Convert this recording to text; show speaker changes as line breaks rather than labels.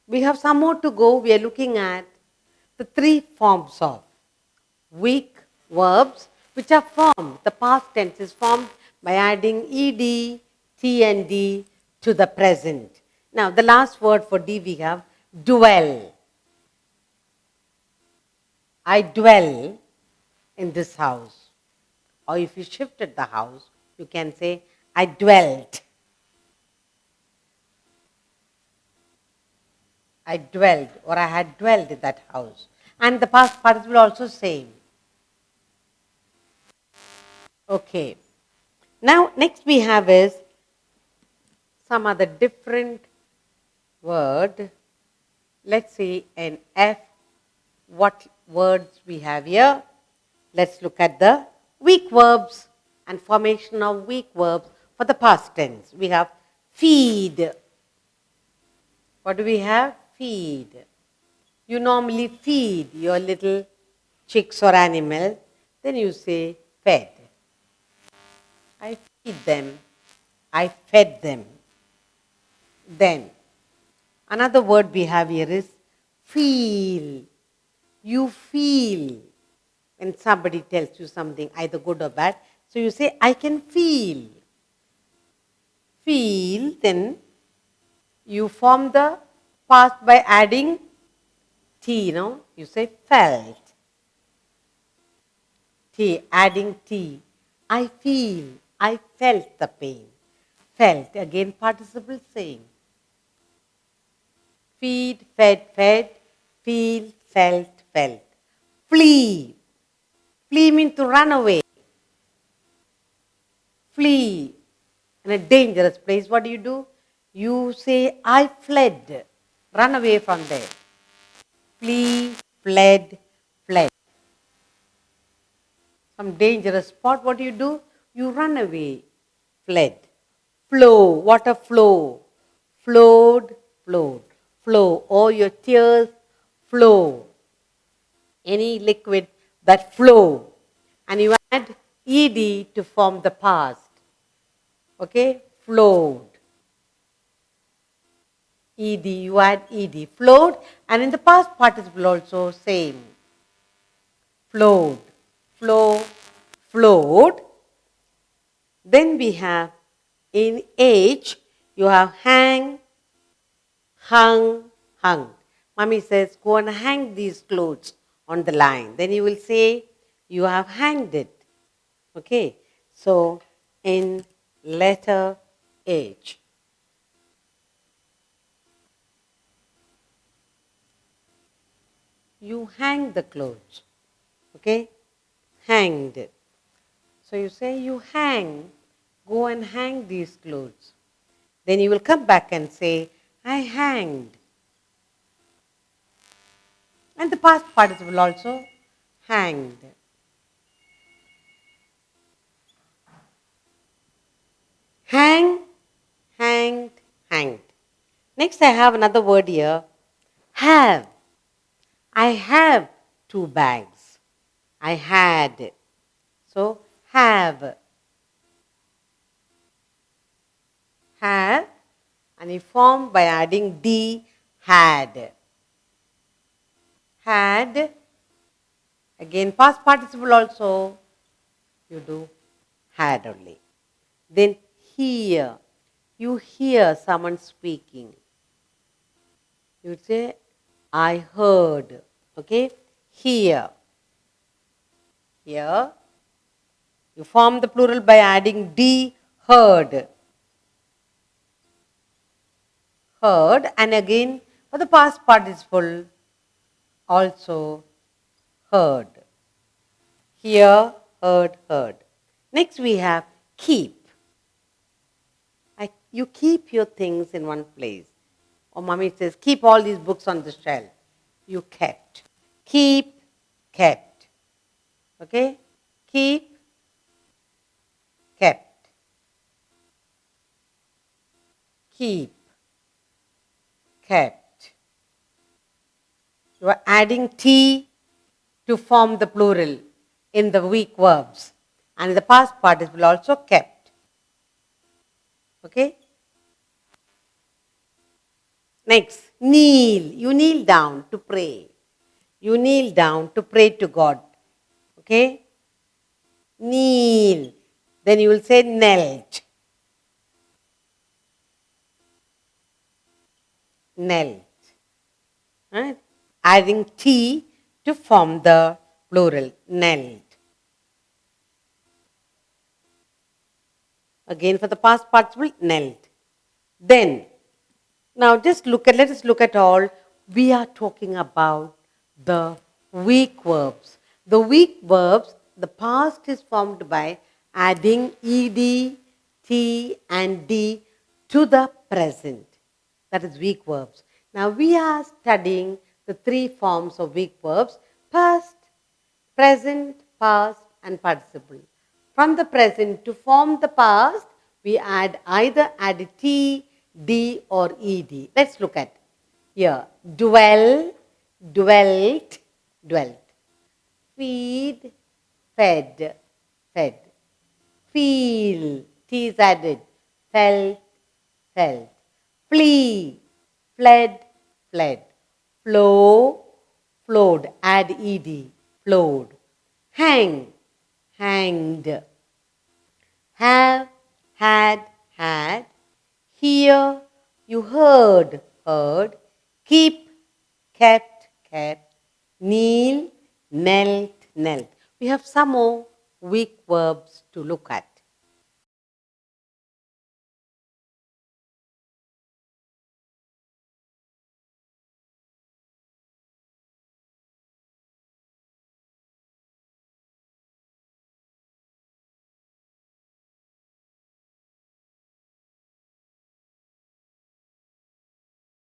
We have some more to go. We are looking at the three forms of weak verbs which are formed. The past tense is formed by adding ed, t and d to the present. Now the last word for d we have dwell. I dwell in this house. Or if you shifted the house, you can say I dwelt. I dwelled or I had dwelled in that house. And the past participle also same. Okay. Now next we have is some other different word. Let's see in F what words we have here. Let's look at the weak verbs and formation of weak verbs for the past tense. We have feed. What do we have? Feed. You normally feed your little chicks or animal, then you say fed. I feed them. I fed them. Then another word we have here is feel. You feel when somebody tells you something, either good or bad. So you say, I can feel. Feel, then you form the past by adding T, no? You say felt. T, adding T. I feel, I felt the pain. Felt, again participle saying. Feed, fed, fed. Feel, felt, felt. Flee. Flee means to run away. Flee in a dangerous place. What do? You say, I fled. Run away from there. Flee, fled, fled. Some dangerous spot. What do? You run away. Fled. Flow, water flow. Flowed, flowed. Flow. All your tears flow. Any liquid that flow. And you add ed to form the past. Okay? Flowed. Ed, you add ed. Flowed. And in the past participle also same. Flowed. Flow, flowed. Then we have in H, you have hang, hung, hung. Mommy says, go and hang these clothes on the line. Then you will say, you have hanged it. Okay. So in letter H. You hang the clothes. Okay. Hanged. So you say, you hang, go and hang these clothes. Then you will come back and say, I hanged. And the past participle also hanged. Hang, hanged, hanged. Next I have another word here, have. I have 2 bags. I had. So have. Have, and you form by adding D, had. Had. Again past participle also you do had only. Then hear. You hear someone speaking. You say, I heard. Okay? Hear. Here. You form the plural by adding D, heard. Heard. And again, for the past participle, also heard. Hear, heard, heard. Next we have keep. You keep your things in one place. Or mommy says, keep all these books on the shelf. You kept. Keep, kept. Okay? Keep, kept. Keep, kept. You are adding T to form the plural in the weak verbs. And the past participle also kept. Okay? Next, kneel. You kneel down to pray. You kneel down to pray to God. Okay? Kneel. Then you will say knelt. Knelt. Right? Adding T to form the plural. Knelt. Again for the past participle, knelt. Then, now let us look at all. We are talking about the weak verbs. The weak verbs, the past is formed by adding ed, t and d to the present. That is weak verbs. Now we are studying the three forms of weak verbs: past, present, past and participle. From the present, to form the past, we either add T, D or ED. Let's look at here. Dwell, dwelt, dwelt. Feed, fed, fed. Feel, T is added. Felt, felt. Flee, fled, fled. Flow, flowed. Add ed, flowed. Hang, hanged. Have, had. Hear, you heard, heard. Keep, kept, kept. Kneel, knelt, knelt. We have some more weak verbs to look at.